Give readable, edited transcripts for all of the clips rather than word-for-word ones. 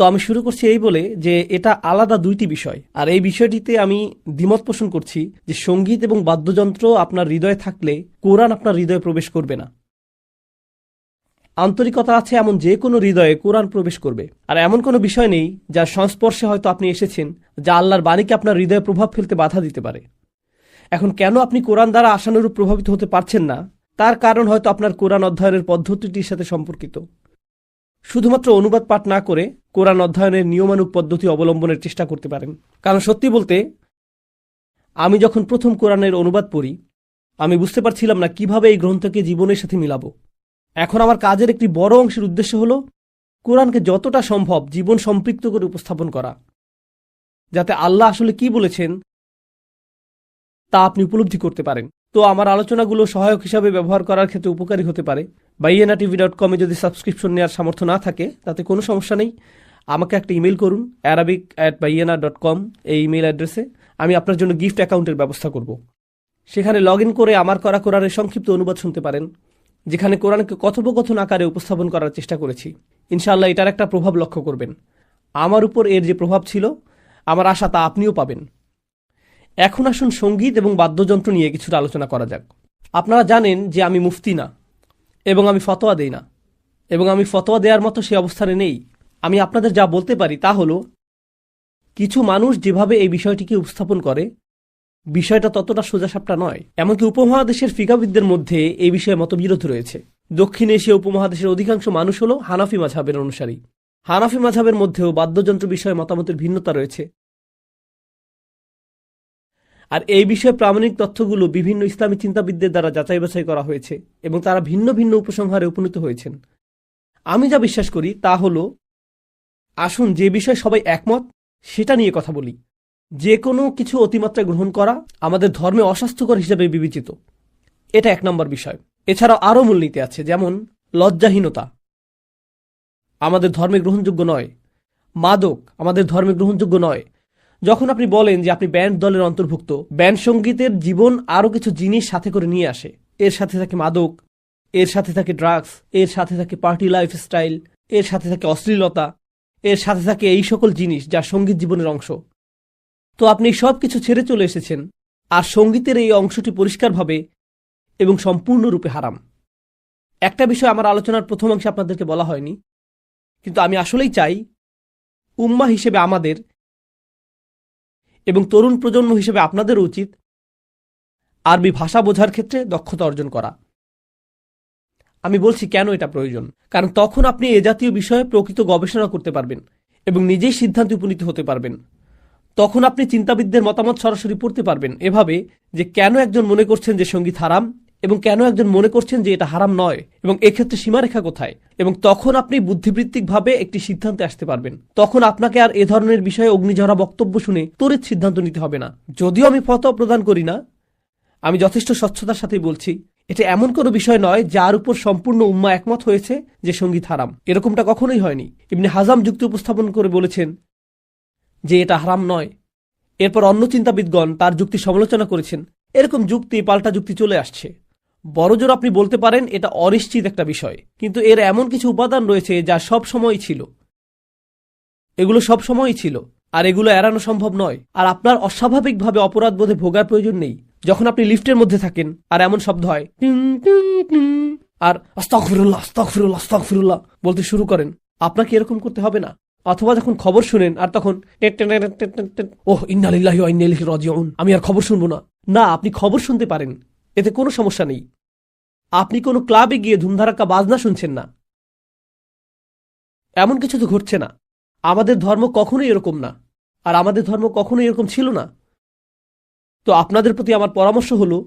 তো আমি শুরু করছি এই বলে যে এটা আলাদা দুইটি বিষয়, আর এই বিষয়টিতে আমি দ্বিমত পোষণ করছি যে সঙ্গীত এবং বাদ্যযন্ত্র আপনার হৃদয়ে থাকলে কোরআন আপনার হৃদয়ে প্রবেশ করবে না। আন্তরিকতা আছে এমন যে কোনো হৃদয়ে কোরআন প্রবেশ করবে। আর এমন কোনো বিষয় নেই যার সংস্পর্শে হয়তো আপনি এসেছেন যা আল্লাহর বাণীকে আপনার হৃদয়ে প্রভাব ফেলতে বাধা দিতে পারে। এখন কেন আপনি কোরআন দ্বারা আশানুরূপ প্রভাবিত হতে পারছেন না, তার কারণ হয়তো আপনার কোরআন অধ্যয়নের পদ্ধতিটির সাথে সম্পর্কিত। শুধুমাত্র অনুবাদ পাঠ না করে কোরআন অধ্যয়নের নিয়মানুগ পদ্ধতি অবলম্বনের চেষ্টা করতে পারেন। কারণ সত্যি বলতে আমি যখন প্রথম কোরআনের অনুবাদ পড়ি, আমি বুঝতে পারছিলাম না কিভাবে এই গ্রন্থকে জীবনের সাথে মিলাবো। এখন আমার কাজের একটি বড় অংশের উদ্দেশ্য হলো কোরআনকে যতটা সম্ভব জীবন সম্পৃক্ত করে উপস্থাপন করা, যাতে আল্লাহ আসলে কি বলেছেন তা আপনি উপলব্ধি করতে পারেন। তো আমার আলোচনাগুলো সহায়ক হিসাবে ব্যবহার করার ক্ষেত্রে উপকারী হতে পারে। bayyinatv.com-এ যদি সাবস্ক্রিপশন নেওয়ার সামর্থ্য না থাকে তাতে কোনো সমস্যা নেই, আমাকে একটা ইমেল করুন arabic@bayyina.com এই ইমেল অ্যাড্রেসে। আমি আপনার জন্য গিফট অ্যাকাউন্টের ব্যবস্থা করব। সেখানে লগ ইন করে আমার করা কোরআনের সংক্ষিপ্ত অনুবাদ শুনতে পারেন, যেখানে কোরআনকে কথোপকথন আকারে উপস্থাপন করার চেষ্টা করেছি। ইনশাআল্লাহ এটার একটা প্রভাব লক্ষ্য করবেন। আমার উপর এর যে প্রভাব ছিল আমার আশা তা আপনিও পাবেন। এখন আসুন সঙ্গীত এবং বাদ্যযন্ত্র নিয়ে কিছুটা আলোচনা করা যাক। আপনারা জানেন যে আমি মুফতি না এবং আমি ফতোয়া দেই না, এবং আমি ফতোয়া দেওয়ার মতো সে অবস্থানে নেই। আমি আপনাদের যা বলতে পারি তা হলো কিছু মানুষ যেভাবে এই বিষয়টিকে উপস্থাপন করে বিষয়টা ততটা সোজাসাপটা নয়। এমনকি উপমহাদেশের ফিকাবিদদের মধ্যে এই বিষয়ে মতবিরোধ রয়েছে। দক্ষিণ এশিয়া উপমহাদেশের অধিকাংশ মানুষ হল হানাফি মাযহাবের অনুসারী। হানাফি মাযহাবের মধ্যেও বাদ্যযন্ত্র বিষয়ে মতামতের ভিন্নতা রয়েছে। আর এই বিষয়ে প্রামাণিক তথ্যগুলো বিভিন্ন ইসলামী চিন্তাবিদদের দ্বারা যাচাই বাছাই করা হয়েছে এবং তারা ভিন্ন ভিন্ন উপসংহারে উপনীত হয়েছেন। আমি যা বিশ্বাস করি তা হলো, আসুন যে বিষয়ে সবাই একমত সেটা নিয়ে কথা বলি। যে কোনো কিছু অতিমাত্রায় গ্রহণ করা আমাদের ধর্মে অস্বাস্থ্যকর হিসেবে বিবেচিত, এটা 1 নম্বর বিষয়। এছাড়াও আরও মূলনীতি আছে, যেমন লজ্জাহীনতা আমাদের ধর্মে গ্রহণযোগ্য নয়, মাদক আমাদের ধর্মে গ্রহণযোগ্য নয়। যখন আপনি বলেন যে আপনি ব্যান্ড দলের অন্তর্ভুক্ত, ব্যান্ড সঙ্গীতের জীবন আরও কিছু জিনিস সাথে করে নিয়ে আসে। এর সাথে থাকে মাদক, এর সাথে থাকে ড্রাগস, এর সাথে থাকে পার্টি লাইফস্টাইল, এর সাথে থাকে অশ্লীলতা, এর সাথে থাকে এই সকল জিনিস যা সঙ্গীত জীবনের অংশ। তো আপনি সব কিছু ছেড়ে চলে এসেছেন, আর সঙ্গীতের এই অংশটি পরিষ্কারভাবে এবং সম্পূর্ণরূপে হারাম। একটা বিষয় আমার আলোচনার প্রথম অংশে আপনাদেরকে বলা হয়নি, কিন্তু আমি আসলেই চাই উম্মাহ হিসেবে আমাদের এবং তরুণ প্রজন্ম হিসেবে আপনাদেরও উচিত আরবি ভাষা বোঝার ক্ষেত্রে দক্ষতা অর্জন করা। আমি বলছি কেন এটা প্রয়োজন, কারণ তখন আপনি এ জাতীয় বিষয়ে প্রকৃত গবেষণা করতে পারবেন এবং নিজেই সিদ্ধান্তে উপনীত হতে পারবেন। তখন আপনি চিন্তাবিদদের মতামত সরাসরি পড়তে পারবেন, এভাবে যে কেন একজন মনে করছেন যে সঙ্গীত হারাম এবং কেন একজন মনে করছেন যে এটা হারাম নয়, এবং এক্ষেত্রে সীমারেখা কোথায়। এবং তখন আপনি বুদ্ধিবৃত্তিকভাবে একটি সিদ্ধান্তে আসতে পারবেন। তখন আপনাকে আর এ ধরনের বিষয়ে অগ্নিঝরা বক্তব্য শুনে তড়িৎ সিদ্ধান্ত নিতে হবে না। যদিও আমি ফতোয়া প্রদান করি না, আমি যথেষ্ট স্বচ্ছতার সাথেই বলছি, এটা এমন কোনো বিষয় নয় যার উপর সম্পূর্ণ উম্মা একমত হয়েছে যে সঙ্গীত হারাম। এরকমটা কখনোই হয়নি। ইবনে হাজাম যুক্তি উপস্থাপন করে বলেছেন যে এটা হারাম নয়। এরপর অন্য চিন্তাবিদগণ তার যুক্তি সমালোচনা করেছেন। এরকম যুক্তি পাল্টা যুক্তি চলে আসছে। বড়জোর আপনি বলতে পারেন এটা অনিশ্চিত একটা বিষয়, কিন্তু এর এমন কিছু উপাদান রয়েছে যা সব সময়ই ছিল। এগুলো সব সময়ই ছিল, আর এগুলো এড়ানো সম্ভব নয়। আর আপনার অস্বাভাবিকভাবে অপরাধ বোধে ভোগার প্রয়োজন নেই যখন আপনি লিফটের মধ্যে থাকেন আর এমন শব্দ হয় আর আস্তাগফিরুল্লাহ আস্তাগফিরুল্লাহ আস্তাগফিরুল্লাহ বলতে শুরু করেন। আপনাকে এরকম করতে হবে না। অথবা যখন খবর শুনেন আর তখন ওহ ইন্না লিল্লাহি ওয়া ইন্না ইলাইহি রাজিউন, আমি আর খবর শুনবো না। না, আপনি খবর শুনতে পারেন, এতে কোনো সমস্যা নেই। আপনি কোনো ক্লাবে গিয়ে ধুমধারাক্কা বাজনা শুনছেন না, এমন কিছু তো ঘটছে না। আমাদের ধর্ম কখনোই এরকম না, আর আমাদের ধর্ম কখনোই এরকম ছিল না। তো আপনাদের প্রতি আমার পরামর্শ হলো,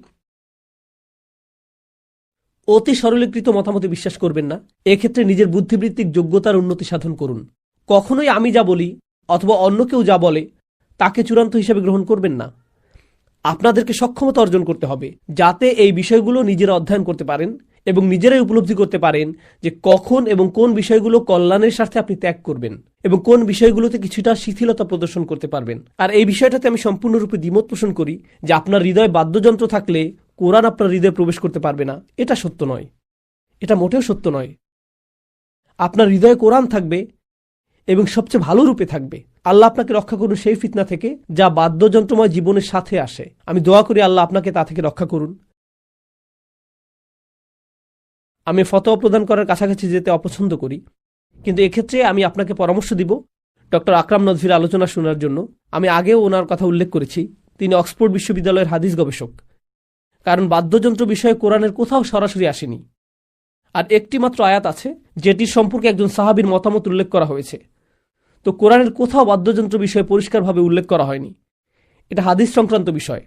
অতি সরলীকৃত মতামতে বিশ্বাস করবেন না। এক্ষেত্রে নিজের বুদ্ধিবৃত্তিক যোগ্যতার উন্নতি সাধন করুন। কখনোই আমি যা বলি অথবা অন্য কেউ যা বলে তাকে চূড়ান্ত হিসেবে গ্রহণ করবেন না। আপনাদেরকে সক্ষমতা অর্জন করতে হবে যাতে এই বিষয়গুলো নিজেরা অধ্যয়ন করতে পারেন এবং নিজেরাই উপলব্ধি করতে পারেন যে কখন এবং কোন বিষয়গুলো কল্যাণের স্বার্থে আপনি ত্যাগ করবেন এবং কোন বিষয়গুলোতে কিছুটা শিথিলতা প্রদর্শন করতে পারবেন। আর এই বিষয়টাতে আমি সম্পূর্ণরূপে দ্বিমত পোষণ করি যে আপনার হৃদয়ে বাদ্যযন্ত্র থাকলে কোরআন আপনার হৃদয়ে প্রবেশ করতে পারবে না। এটা সত্য নয়, এটা মোটেও সত্য নয়। আপনার হৃদয়ে কোরআন থাকবে এবং সবচেয়ে ভালো রূপে থাকবে। আল্লাহ আপনাকে রক্ষা করুন সেই ফিতনা থেকে যা বাদ্যযন্ত্রময় জীবনের সাথে আসে। আমি দোয়া করি আল্লাহ আপনাকে তা থেকে রক্ষা করুন। আমি ফতোয়া প্রদান করার কাছাকাছি যেতে অপছন্দ করি, কিন্তু এক্ষেত্রে আমি আপনাকে পরামর্শ দিব ডক্টর আকরাম নদভীর আলোচনা শোনার জন্য। আমি আগেও ওনার কথা উল্লেখ করেছি, তিনি অক্সফোর্ড বিশ্ববিদ্যালয়ের হাদিস গবেষক। কারণ বাদ্যযন্ত্র বিষয়ে কোরআনের কোথাও সরাসরি আসেনি, আর একটি মাত্র আয়াত আছে যেটির সম্পর্কে একজন সাহাবীর মতামত উল্লেখ করা হয়েছে। তো কোরআনের কোথাও বাদ্যযন্ত্র বিষয়ে পরিষ্কারভাবে উল্লেখ করা হয়নি। এটা হাদিস সংক্রান্ত বিষয়,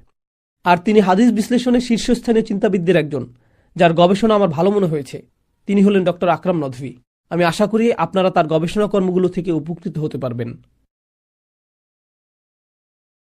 আর তিনি হাদিস বিশ্লেষণে শীর্ষস্থানীয় চিন্তাবিদদের একজন, যার গবেষণা আমার ভালো মনে হয়েছে। তিনি হলেন ডক্টর আকরাম নদভী। আমি আশা করি আপনারা তার গবেষণা কর্মগুলো থেকে উপকৃত হতে পারবেন।